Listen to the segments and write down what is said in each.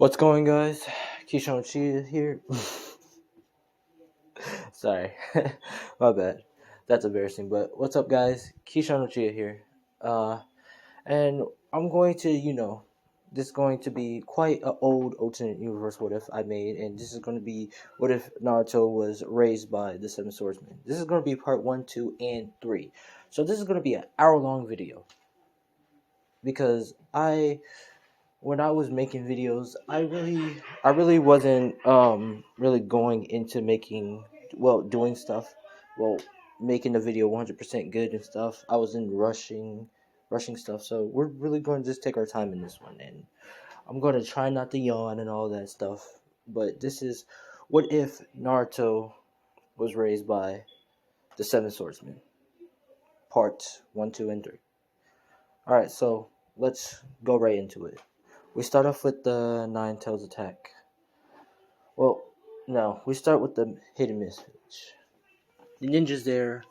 What's going, guys? Keyshawn Chia here. Sorry, my bad. That's embarrassing. But what's up, guys? Keyshawn Chia here. Uh, and I'm going to, this is going to be quite an old alternate universe what if I made, and this is going to be what if Naruto was raised by the Seven Swordsmen. This is going to be part 1, 2, and 3. So this is going to be an hour-long video because when I was making videos, I really wasn't really going into doing stuff, well making the video 100% good and stuff. I was in rushing stuff. So we're really going to just take our time in this one, and I'm going to try not to yawn and all that stuff. But this is what if Naruto was raised by the Seven Swordsmen, parts 1, 2, and 3. All right, so let's go right into it. We start off with the Nine Tails attack. Well, no, we start with the hidden message. The ninjas there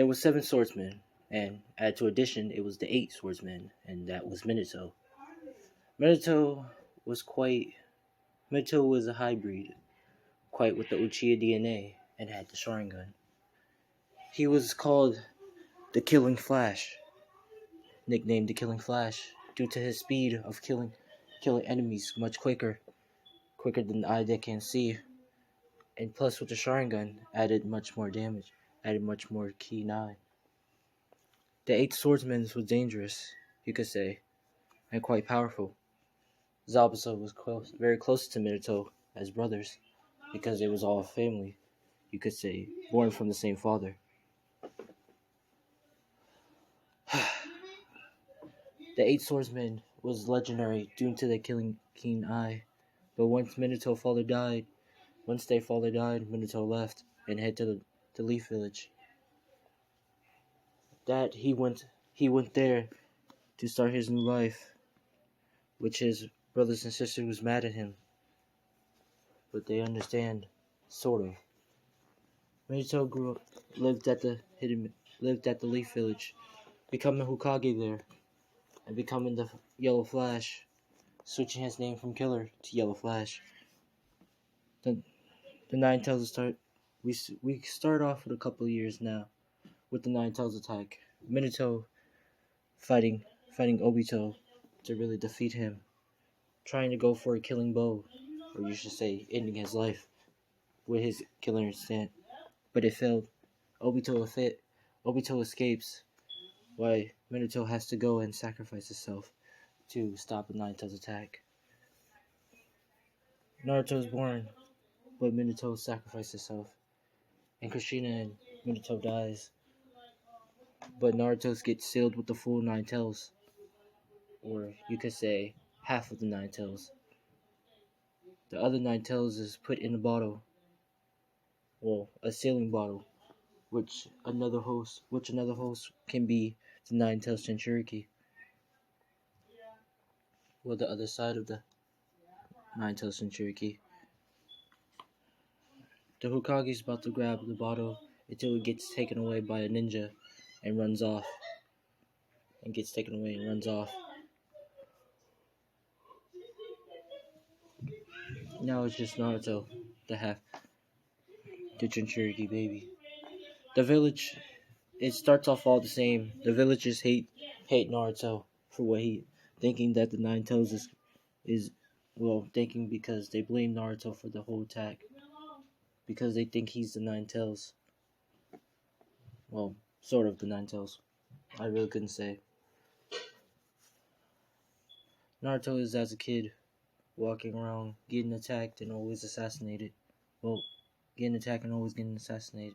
was 7 swordsmen, and add to addition, it was the 8 swordsmen, and that was Minato. Minato was quite, Minato was a hybrid, quite with the Uchiha DNA, and had the Sharingan. He was called the Killing Flash, nicknamed the Killing Flash, due to his speed of killing enemies much quicker than the eye that can see. And plus with the Sharingan, added much more damage, added much more keen eye. The 8 swordsmen was dangerous, you could say, and quite powerful. Zabuza was very close to Minato as brothers, because it was all a family, you could say, born from the same father. The 8 swordsmen was legendary due to their killing keen eye, but once their father died, Minato left and head to the Leaf Village. That he went there to start his new life, which his brothers and sisters was mad at him, but they understand, sort of. Minato grew up, lived at the Leaf Village, becoming Hokage there, and becoming the Yellow Flash, switching his name from Killer to Yellow Flash. The Nine Tails start. We start off with a couple of years now, with the Nine Tails attack. Minato fighting Obito to really defeat him, trying to go for a killing blow, or you should say, ending his life with his killer instant, but it failed. Obito escapes, while Minato has to go and sacrifice himself to stop the Nine Tails attack. Naruto is born, but Minato sacrificed himself, and Kushina and Minato dies, but Naruto gets sealed with the full Nine Tails, or you could say half of the Nine Tails. The other Nine Tails is put in a bottle, well, a sealing bottle, which another host can be the Nine Tails Jinchuriki. Well, the other side of the Nine Tails Jinchuriki. The Hokage is about to grab the bottle until it gets taken away by a ninja and runs off. Now it's just Naruto, the Jinchuriki baby. The village, it starts off all the same. The villagers hate Naruto for what thinking that the Nine Tails is thinking because they blame Naruto for the whole attack, because they think he's the Nine Tails. Well, sort of the Nine Tails. I really couldn't say. Naruto is as a kid, walking around, getting attacked and always assassinated. Well, getting attacked and always getting assassinated.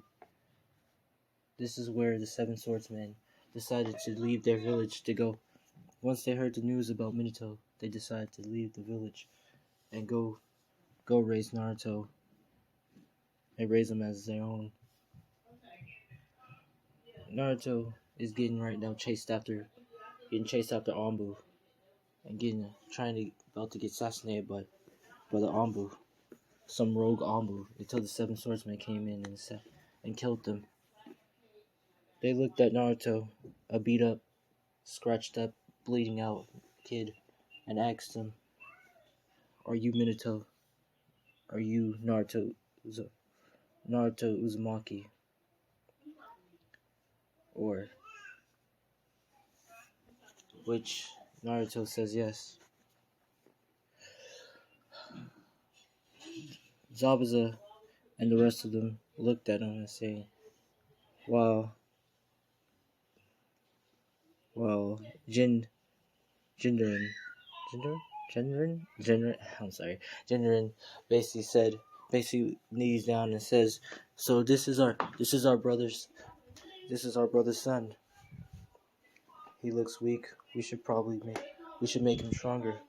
This is where the 7 swordsmen decided to leave their village to go. Once they heard the news about Minato, they decided to leave the village and go raise Naruto and raise him as their own. Naruto is getting right now chased after Anbu, and about to get assassinated by the Anbu, some rogue Anbu, until the 7 swordsmen came in and killed them. They looked at Naruto, a beat up, scratched up, bleeding out kid, and asked him, Are you Minato? Are you Naruto Uzumaki? Or which Naruto says yes. Zabuza and the rest of them looked at him and saying, "While while Jindarin, I'm sorry, Jindarin basically knees down and says, so this is our brother's son. He looks weak. We should make him stronger."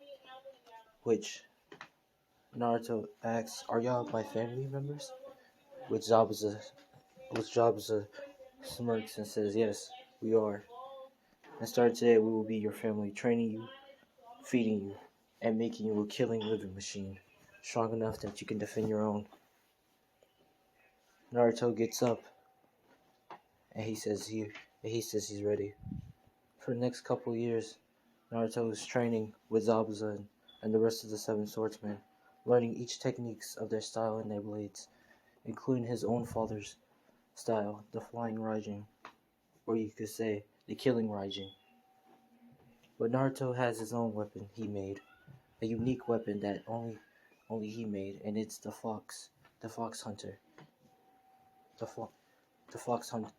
Which Naruto asks, "Are y'all my family members?" Which Zabuza smirks and says, "Yes, we are. And starting today, we will be your family, training you, feeding you, and making you a killing living machine, strong enough that you can defend your own." Naruto gets up and he says he's ready. For the next couple years, Naruto is training with Zabuza and the rest of the seven swordsmen, learning each techniques of their style and their blades, including his own father's style, the flying Raijin, or you could say the killing Raijin. But Naruto has his own weapon he made, a unique weapon that only he made, and it's the fox hunter, the fo- the fox hunt,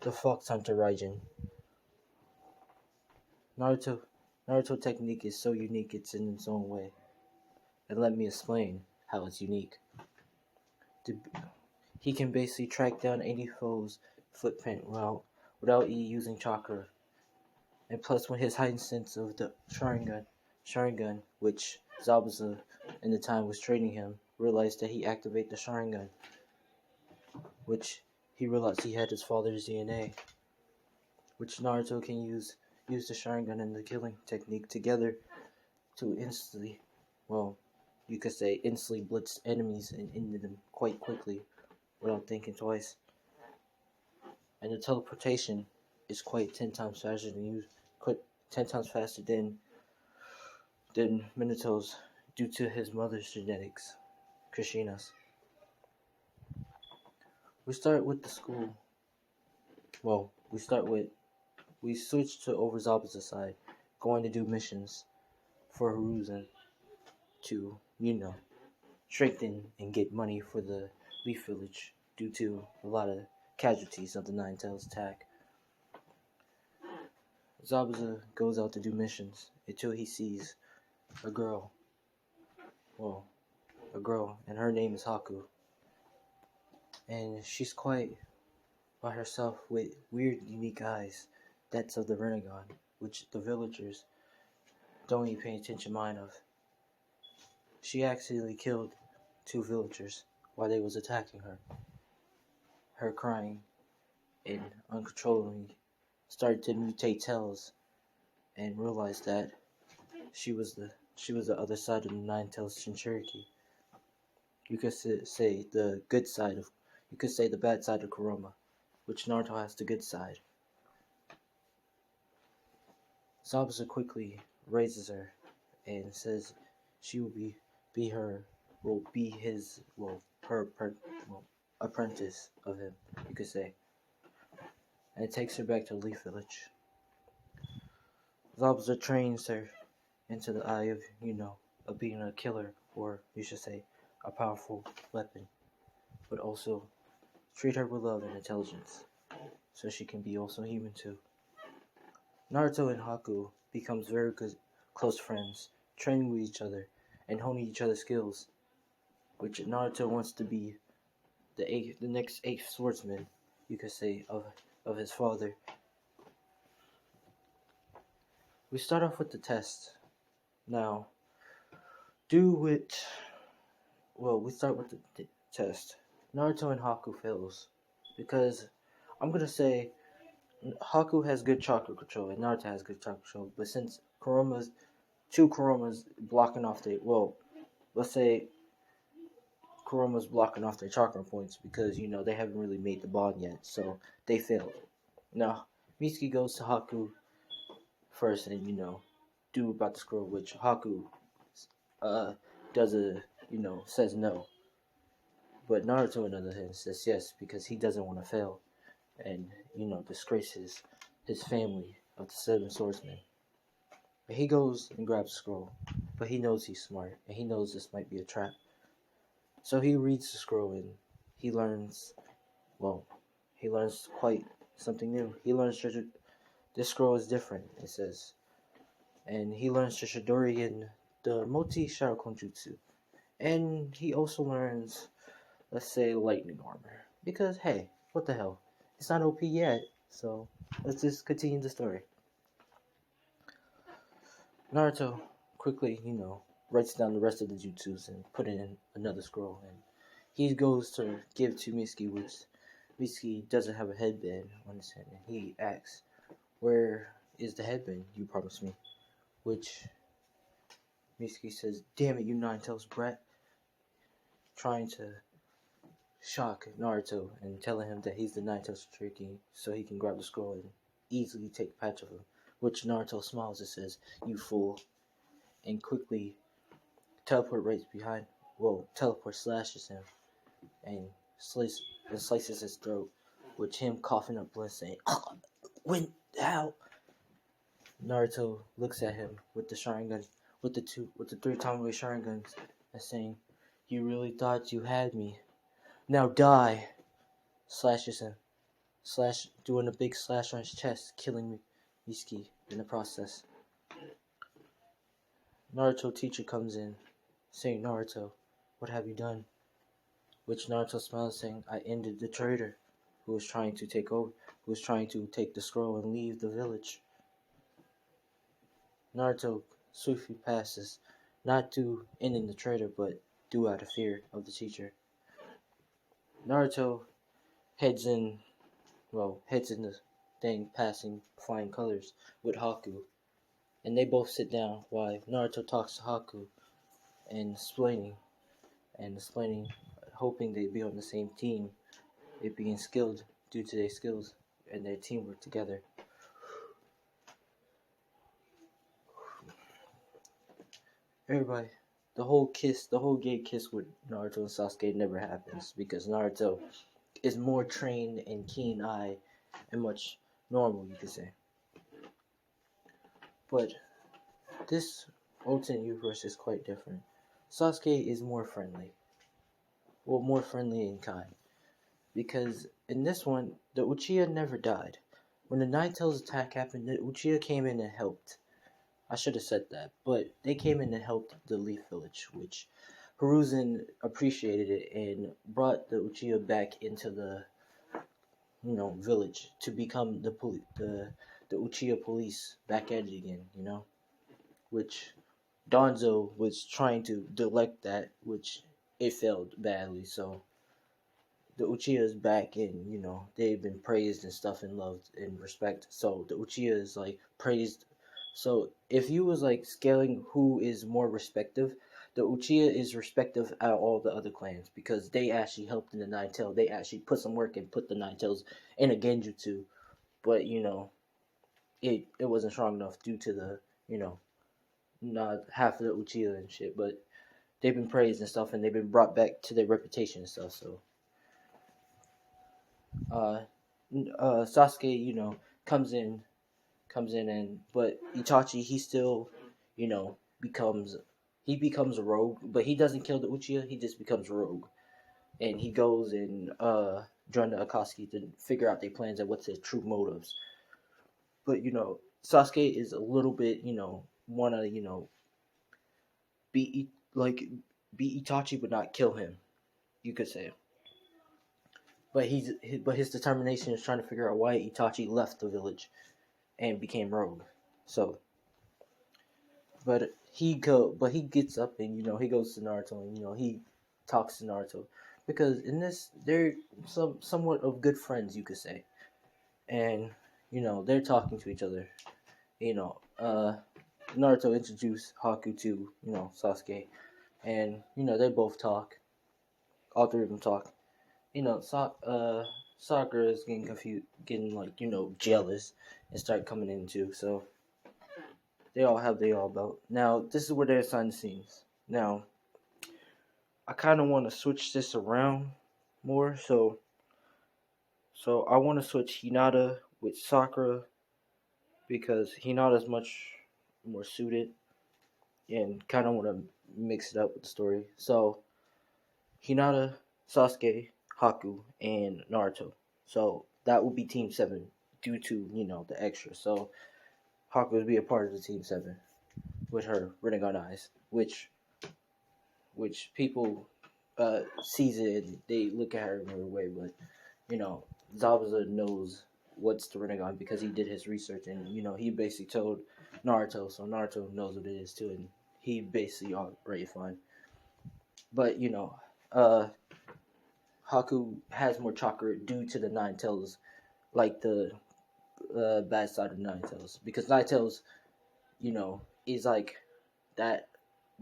the fox hunter Raijin. Naruto Naruto technique is so unique it's in its own way, and let me explain how it's unique. He can basically track down any foe's footprint without using chakra, and plus with his heightened sense of the Sharingan, which Zabuza in the time was training him, realized that he activated the Sharingan, which he realized he had his father's DNA, which Naruto can use the Sharingan and the killing technique together to instantly, well, you could say instantly blitz enemies and end them quite quickly without thinking twice. And the teleportation is quite 10 times faster quite 10 times faster than Minato's due to his mother's genetics, Krishna's. We start with the school. Well, we switch to over Zabuza's side, going to do missions for Hiruzen to, strengthen and get money for the Leaf Village due to a lot of casualties of the Nine Tails attack. Zabuza goes out to do missions until he sees a girl. Well, a girl, and her name is Haku. And she's quite by herself with weird, unique eyes. That's of the Renegon, which the villagers don't even pay attention mind of. She accidentally killed 2 villagers while they was attacking her. Her crying and uncontrollably started to mutate tails and realized that she was the other side of the Nine Tails Shinchuriki. You could say the good side of, you could say the bad side of Kuroma, which Naruto has the good side. Zabuza quickly raises her and says she will be his apprentice of him, you could say. And it takes her back to Leaf Village. Zabuza trains her into the eye of being a killer, or you should say, a powerful weapon, but also treat her with love and intelligence, so she can be also human too. Naruto and Haku becomes very good, close friends, training with each other and honing each other's skills, which Naruto wants to be the next 8th swordsman, you could say, of his father. We start off with the test. Now, we start with the test. Naruto and Haku fails because I'm gonna say Haku has good chakra control and Naruto has good chakra control, but since 2 Kuromas blocking off let's say Kuroma's blocking off their chakra points because they haven't really made the bond yet, so they failed. Now Mitsuki goes to Haku first and do about the scroll, which Haku uh does a says no, but Naruto on the other hand says yes because he doesn't want to fail and disgrace his family of the seven swordsmen. But he goes and grabs a scroll, but he knows he's smart and he knows this might be a trap. So he reads the scroll and he learns well. He learns quite something new. He learns this scroll is different. It says, and he learns the Chidori and the Multi Shadow Konjutsu. And he also learns, let's say, lightning armor. Because, hey, what the hell? It's not OP yet, so let's just continue the story. Naruto quickly, writes down the rest of the jutsus and put it in another scroll. And he goes to give to Mitsuki, which Mitsuki doesn't have a headband on his head. And he asks, "Where is the headband you promised me?" Which Mitsuki says, "Damn it, you nine-tails brat," trying to shock Naruto and telling him that he's the nine-tails Cherokee so he can grab the scroll and easily take patch of him. Which Naruto smiles and says, "You fool," and quickly teleport right behind. Well, teleport slashes him and slices his throat, which him coughing up blood saying, "When? How?" Naruto looks at him with the Sharingan, with the three Tomaway Sharingans, and saying, "You really thought you had me? Now die!" Slashes him, doing a big slash on his chest, killing Mitsuki in the process. Naruto teacher comes in, saying, "Naruto, what have you done?" Which Naruto smiles, saying, "I ended the traitor who was trying to take the scroll and leave the village." Naruto swiftly passes, not due ending the traitor, but due out of fear of the teacher. Naruto heads in the thing, passing flying colors with Haku, and they both sit down while Naruto talks to Haku and explaining, hoping they'd be on the same team, it being skilled due to their skills and their teamwork together. Everybody, the whole gay kiss with Naruto and Sasuke never happens because Naruto is more trained and keen eye and much normal, you could say. But this alternate universe is quite different. Sasuke is more friendly. Well, more friendly and kind. Because in this one, the Uchiha never died. When the Nine-Tails attack happened, the Uchiha came in and helped. I should have said that, but they came in and helped the Leaf Village, which Hiruzen appreciated it and brought the Uchiha back into the village to become the Uchiha police back at it again, which Donzo was trying to delect that, which it failed badly. So the Uchiha is back, and they've been praised and stuff and loved and respect. So the Uchiha is like praised. So if you was like scaling who is more respective, the Uchiha is respective out of all the other clans because they actually helped in the Nine Tails. They actually put some work and put the Nine Tails in a genjutsu, but it wasn't strong enough due to the not half of the Uchiha and shit. But they've been praised and stuff, and they've been brought back to their reputation and stuff. So Sasuke, comes in and but Itachi he still, becomes a rogue, but he doesn't kill the Uchiha, he just becomes a rogue. And he goes and join the Akatsuki to figure out their plans and what's their true motives. But Sasuke is a little bit, wanna, be Itachi but not kill him, you could say. But his determination is trying to figure out why Itachi left the village and became rogue. So, but he gets up and he goes to Naruto and he talks to Naruto because in this they're somewhat of good friends, you could say, and they're talking to each other. Naruto introduced Haku to Sasuke, and they both talk. All three of them talk. Sakura is getting confused, getting like jealous, and start coming in too. So they all have their all belt. Now this is where they assign the scenes. Now, I kind of want to switch this around more. So I want to switch Hinata with Sakura because Hinata is much more suited and kind of want to mix it up with the story. So Hinata, Sasuke, Haku, and Naruto. So that would be Team 7 due to, the extra. So Haku would be a part of the Team 7 with her Rinnegan eyes, which people sees it and they look at her in a weird way, but Zabuza knows what's the Rinnegan because he did his research and he basically told Naruto, so Naruto knows what it is too, and he basically already fine. But uh, Haku has more chakra due to the Nine Tails, like the bad side of Nine Tails, because Nine Tails, is like that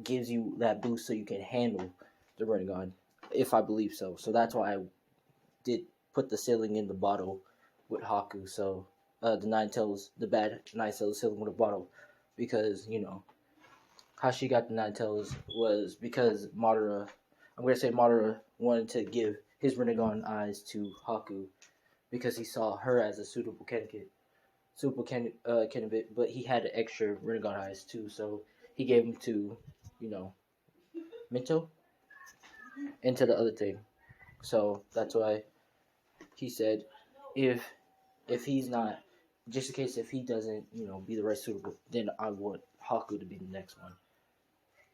gives you that boost so you can handle the Rinnegan, if I believe so. So that's why I did put the ceiling in the bottle with Haku. So the Nine Tails, the bad Nine Tails ceiling with a bottle, because how she got the Nine Tails was because Madara. I'm gonna say Madara wanted to give his Rinnegan eyes to Haku because he saw her as a candidate, but he had extra Rinnegan eyes too, so he gave them to, you know, Minto into the other thing. So that's why he said, if he's not, just in case if he doesn't, be the right suitable, then I want Haku to be the next one,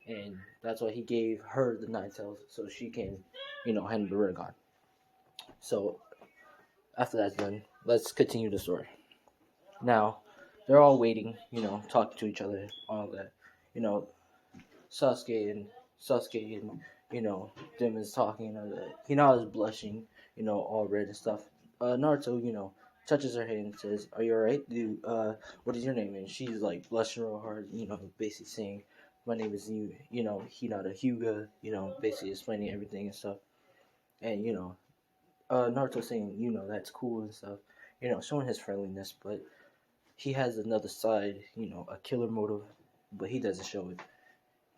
and that's why he gave her the Nine Tails so she can, handle the Rinnegan. So after that's done, let's continue the story. Now, they're all waiting, talking to each other, all that. You know, Sasuke and Sasuke and them is talking. Hinata's blushing, all red and stuff. Naruto, touches her hand and says, "Are you alright? What is your name?" And she's like blushing real hard, basically saying, "My name is Hinata Hyuga." Basically explaining everything and stuff. And Naruto saying, that's cool and stuff. Showing his friendliness, but he has another side, a killer motive, but he doesn't show it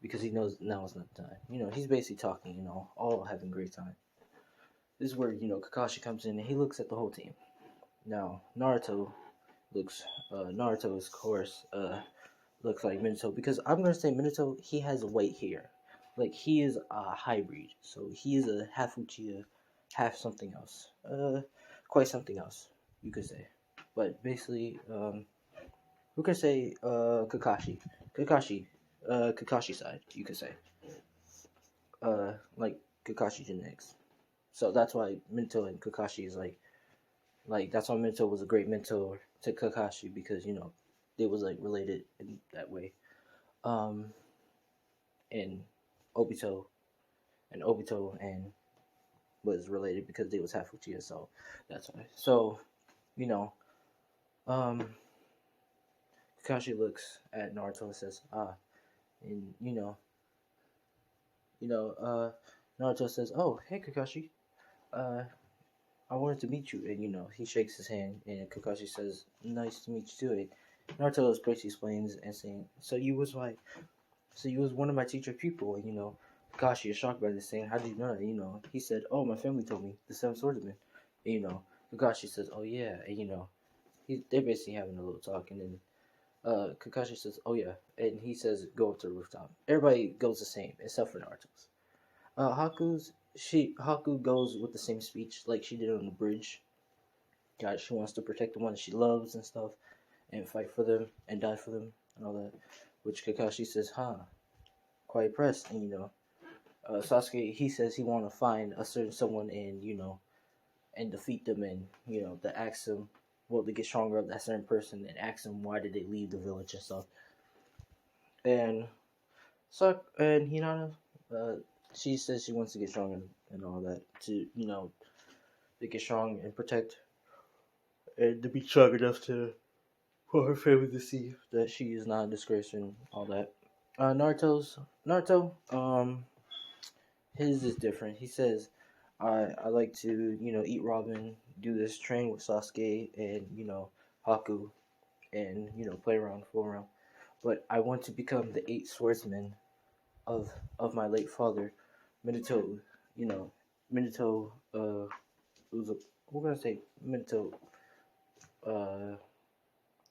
because he knows now is not the time. He's basically talking, all having a great time. This is where, Kakashi comes in and he looks at the whole team. Now, Naruto, of course, looks like Minato because I'm going to say Minato, he has white hair. Like, he is a hybrid. So, he is a half Uchiha, half something else. Quite something else, you could say. But basically, we could say Kakashi. Kakashi side, you could say. Like Kakashi genetics. So that's why Minto and Kakashi is like that's why Minto was a great mentor to Kakashi because they was like related in that way. Um, and Obito and was related because they was half Uchiha, so that's why. So you know, um, Kakashi looks at Naruto and says, and Naruto says, "Oh, hey Kakashi, uh, I wanted to meet you." And he shakes his hand, and Kakashi says, "Nice to meet you too." And Naruto basically explains and saying, so you was one of my teacher pupil." And Kakashi is shocked by this, saying, "How did you know that?" He said, "Oh, my family told me, the seven swordsmen." And Kakashi says, "Oh yeah," and they're basically having a little talk, and then Kakashi says, "Oh yeah," and he says, "Go up to the rooftop." Everybody goes the same except for Naruto's. Haku goes with the same speech like she did on the bridge. God, she wants to protect the ones she loves and stuff, and fight for them and die for them and all that. Which Kakashi says, "Huh, quite impressed." And Sasuke, he says he want to find a certain someone and and defeat them and to ask them, well, to get stronger of that certain person and ask them why did they leave the village and stuff. And and Hinata, she says she wants to get strong and all that to to get strong and protect and to be strong enough to for her family to see that she is not a disgrace and all that. Naruto, his is different. He says, I like to eat ramen, do this, train with Sasuke and Haku, and play around, fool around. But I want to become the eight swordsmen of my late father, Minato. You know, Minato. Uza, we're gonna say Minato. Uh,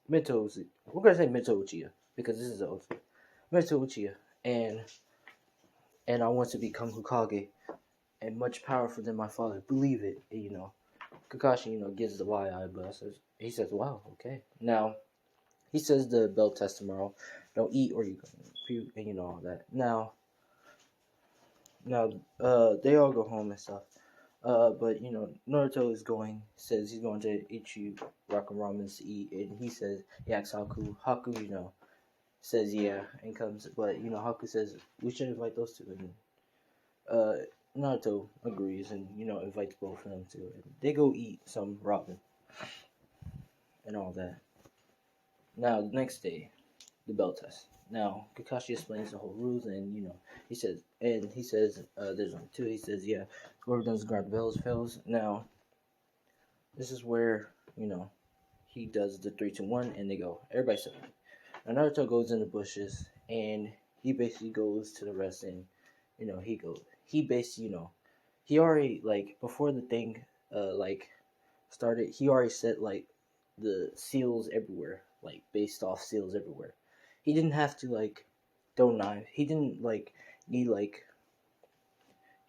Minato. We're gonna say Minato Uchiha because this is the ultimate. Minato Uchiha, and I want to become Hokage and much powerful than my father. Believe it. Kakashi, gives the wide eye, but he says, "Wow, okay." Now he says the bell test tomorrow. Don't eat or you puke, and all that. Now, they all go home and stuff. But Naruto says he's going to Ichi Ramen Ramens to eat, and he asks Haku. Haku, says yeah, and comes, but Haku says we should invite those two, and uh, Naruto agrees, and invites both of them to, and they go eat some ramen and all that. Now the next day, the bell test. Now Kakashi explains the whole rules, and he says, there's only two. He says, yeah, whoever doesn't grab the bells fails. Now this is where he does the 3, 2, 1, and they go. Everybody said. Now Naruto goes in the bushes, and he basically goes to the rest, and he goes. He basically he already before the thing started. He already set the seals everywhere, based off seals everywhere. He didn't have to throw knives. He didn't need he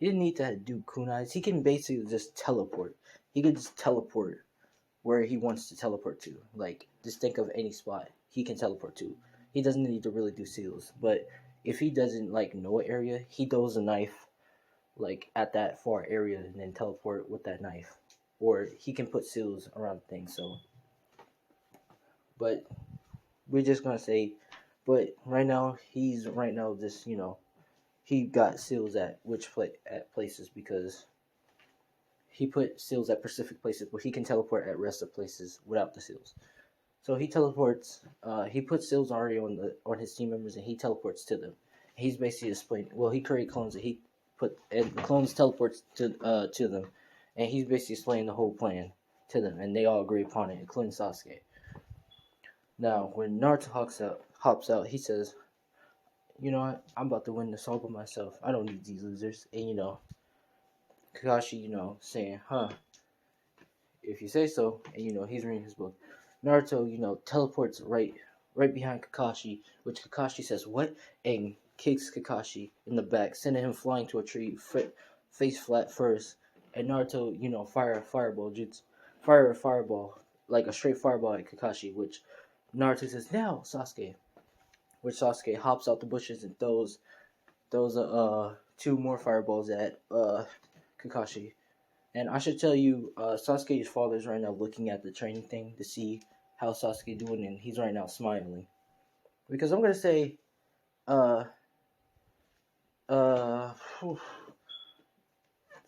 didn't need to do kunais. He can basically just teleport. He could just teleport where he wants to teleport to. Just think of any spot he can teleport to. He doesn't need to really do seals. But if he doesn't know an area, he throws a knife at that far area and then teleport with that knife. Or he can put seals around things. So, but we're just gonna say, but right now just he got seals at at places because he put seals at specific places, but he can teleport at rest of places without the seals. So he teleports. He puts seals already on his team members, and he teleports to them. He's basically explaining. Well, he created clones, and the clones teleports to them, and he's basically explaining the whole plan to them, and they all agree upon it, including Sasuke. Now, when Naruto hops out, he says, "You know what? I'm about to win this all by myself. I don't need these losers." And Kakashi, saying, "Huh? If you say so." And he's reading his book. Naruto, teleports right behind Kakashi, which Kakashi says, "What?" and kicks Kakashi in the back, sending him flying to a tree, face flat first. And Naruto, fire a fireball, like a straight fireball at Kakashi, which Naruto says, "Now, Sasuke." Which Sasuke hops out the bushes and throws 2 more fireballs at Kakashi. And I should tell you, Sasuke's father is right now looking at the training thing to see how Sasuke doing, and he's right now smiling. Because I'm gonna say, whew,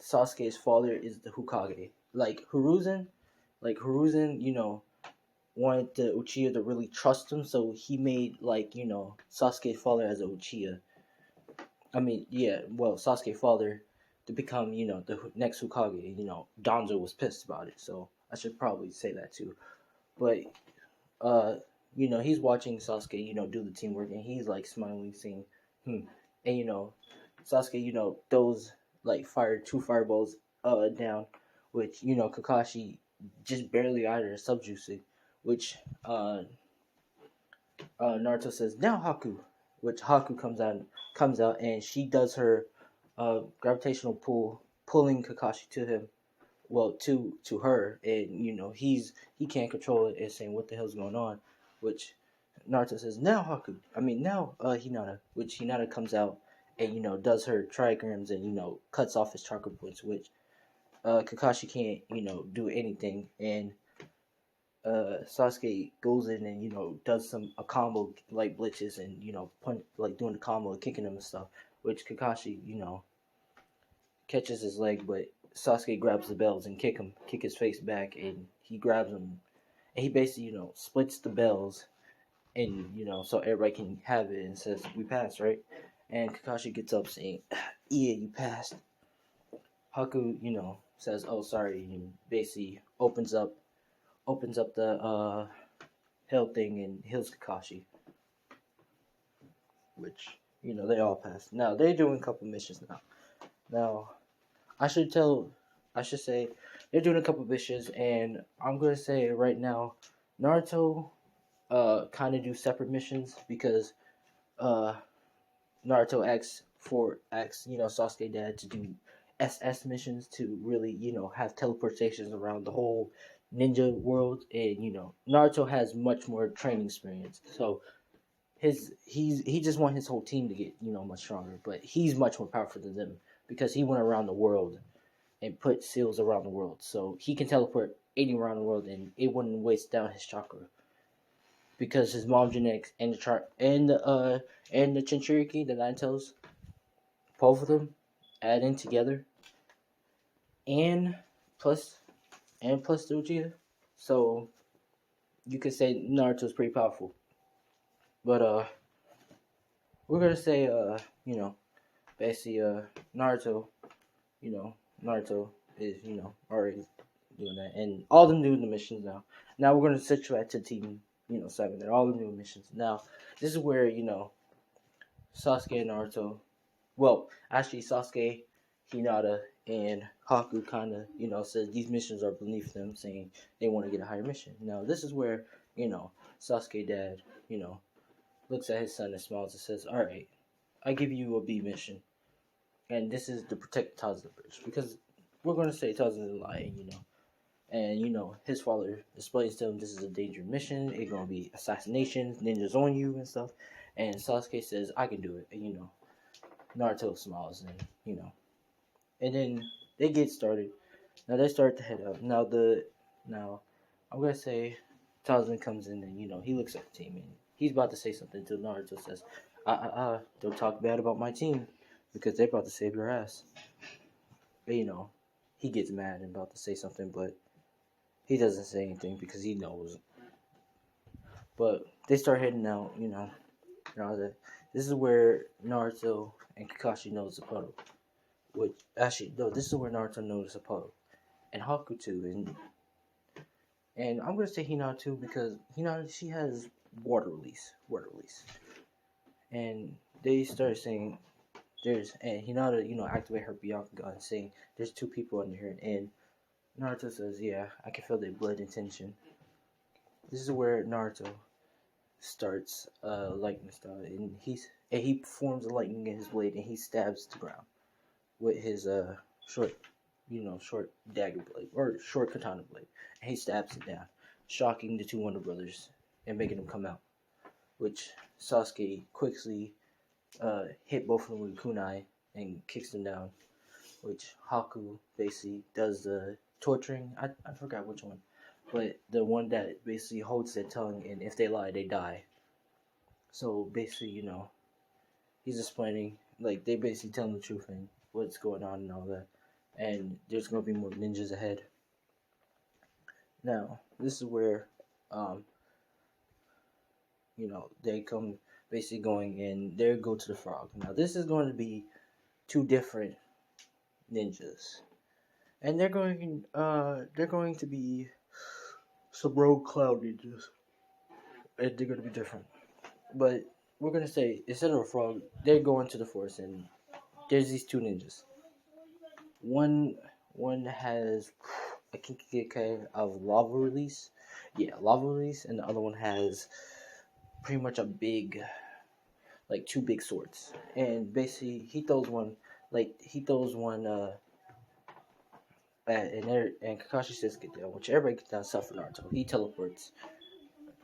Sasuke's father is the Hokage. Hiruzen, wanted the Uchiha to really trust him, so he made Sasuke's father as a Uchiha. I mean, yeah, well, Sasuke's father to become the next Hokage. Danzo was pissed about it, so I should probably say that too. But he's watching Sasuke do the teamwork, and he's smiling, saying, and Sasuke throws fire 2 fireballs down, which Kakashi just barely out of the subjuicing, which Naruto says, "Now Haku," which Haku comes out, and she does her gravitational pull, pulling Kakashi to him, well to her, and he can't control it and saying, "What the hell's going on?" Which Naruto says, "Now Haku," I mean now Hinata, which Hinata comes out and does her trigrams and cuts off his chakra points, which Kakashi can't do anything, and Sasuke goes in and does a combo glitches and punch doing the combo and kicking him and stuff, which Kakashi catches his leg, but Sasuke grabs the bells and kick his face back, and he grabs him, and he basically splits the bells, and so everybody can have it, and says, "We passed, right?" And Kakashi gets up saying, "Yeah, you passed." Haku says, "Oh, sorry," and basically opens up the hell thing and heals Kakashi, which They all passed. Now they're doing a couple missions now. Now I should tell, I should say, they're doing a couple missions, and I'm gonna say right now, Naruto kind of do separate missions because uh Naruto asks Sasuke dad to do SS missions to really have teleportations around the whole ninja world, and Naruto has much more training experience, so he just want his whole team to get much stronger, but he's much more powerful than them because he went around the world and put seals around the world, so he can teleport any around the world and it wouldn't waste down his chakra because his mom genetics and the chart and the Chinchuriki, the Nine Tails, both of them add in together, and plus plus the Uchiha, so you could say Naruto's pretty powerful. But we're gonna say basically Naruto, you know Naruto is already doing that, and all them doing the missions now. Now we're gonna switch back to Team 7. They're all the new missions now. This is where Sasuke and Naruto. Well, actually, Sasuke, Hinata, and Haku kind of, says these missions are beneath them, saying they want to get a higher mission. Now, this is where, Sasuke dad, looks at his son and smiles and says, all right, I give you a B mission. And this is to protect Taza Bridge. Because we're going to say Taza is lying, And, his father explains to him this is a dangerous mission. It's going to be assassinations, ninjas on you and stuff. And Sasuke says, I can do it. And, Naruto smiles and and then they get started. Now they start to head up. Now I'm gonna say Tarzan comes in and he looks at the team and he's about to say something until Naruto says, don't talk bad about my team because they're about to save your ass. But, he gets mad and about to say something, but he doesn't say anything because he knows. But they start heading out. This is where Naruto and Kakashi knows the puddle. Which actually no, this is where Naruto knows the puddle, and Haku too, and I'm gonna say Hinata too because Hinata she has water release, and they start saying and Hinata activate her Bianca gun saying there's two people under here, and Naruto says yeah I can feel their blood and tension. This is where Naruto starts lightning style, and he performs a lightning in his blade and he stabs the ground with his short dagger blade or short katana blade. And he stabs it down, shocking the two Wonder Brothers and making them come out. Which Sasuke quickly hit both of them with kunai and kicks them down. Which Haku basically does the torturing. I forgot which one, but the one that basically holds their tongue, and if they lie, they die. So basically, he's explaining like they basically tell him the truth and what's going on and all that, and there's going to be more ninjas ahead. Now this is where they come basically going and they go to the frog. Now this is going to be two different ninjas, and they're going to be some rogue cloud ninjas, and they're going to be different. But we're going to say instead of a frog, they're going to the forest, and there's these two ninjas. One has a Kinkiki of lava release, and the other one has pretty much a big, like two big swords. And basically, he throws one, and Kakashi says get down. Which everybody gets down except for Naruto. He teleports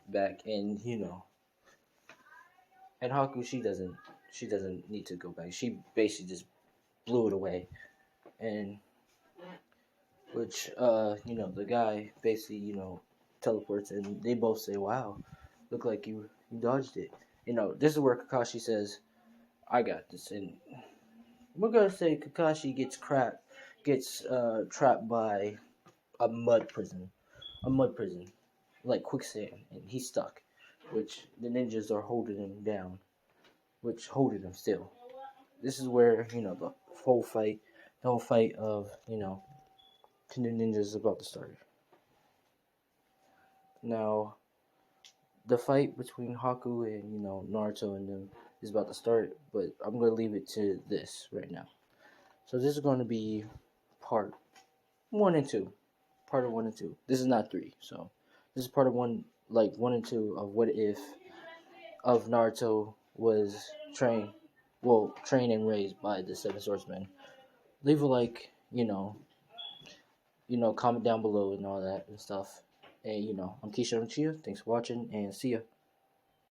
back, and and Haku she doesn't need to go back. She basically just blew it away, and which the guy basically teleports, and they both say, "Wow, look like you dodged it." This is where Kakashi says, "I got this," and we're gonna say Kakashi gets trapped by a mud prison, like quicksand, and he's stuck, which the ninjas are holding him down, holding him still. This is where the whole fight of the ninjas is about to start. Now, the fight between Haku and Naruto and them is about to start, but I'm going to leave it to this right now. So this is going to be part 1 and 2. Part of 1 and 2. This is not 3, so this is part of 1 and 2 of what if of Naruto was trained and raised by the Seven Swordsmen. Leave a like, comment down below and all that and stuff. And I'm Keisha Chia. Thanks for watching and see ya.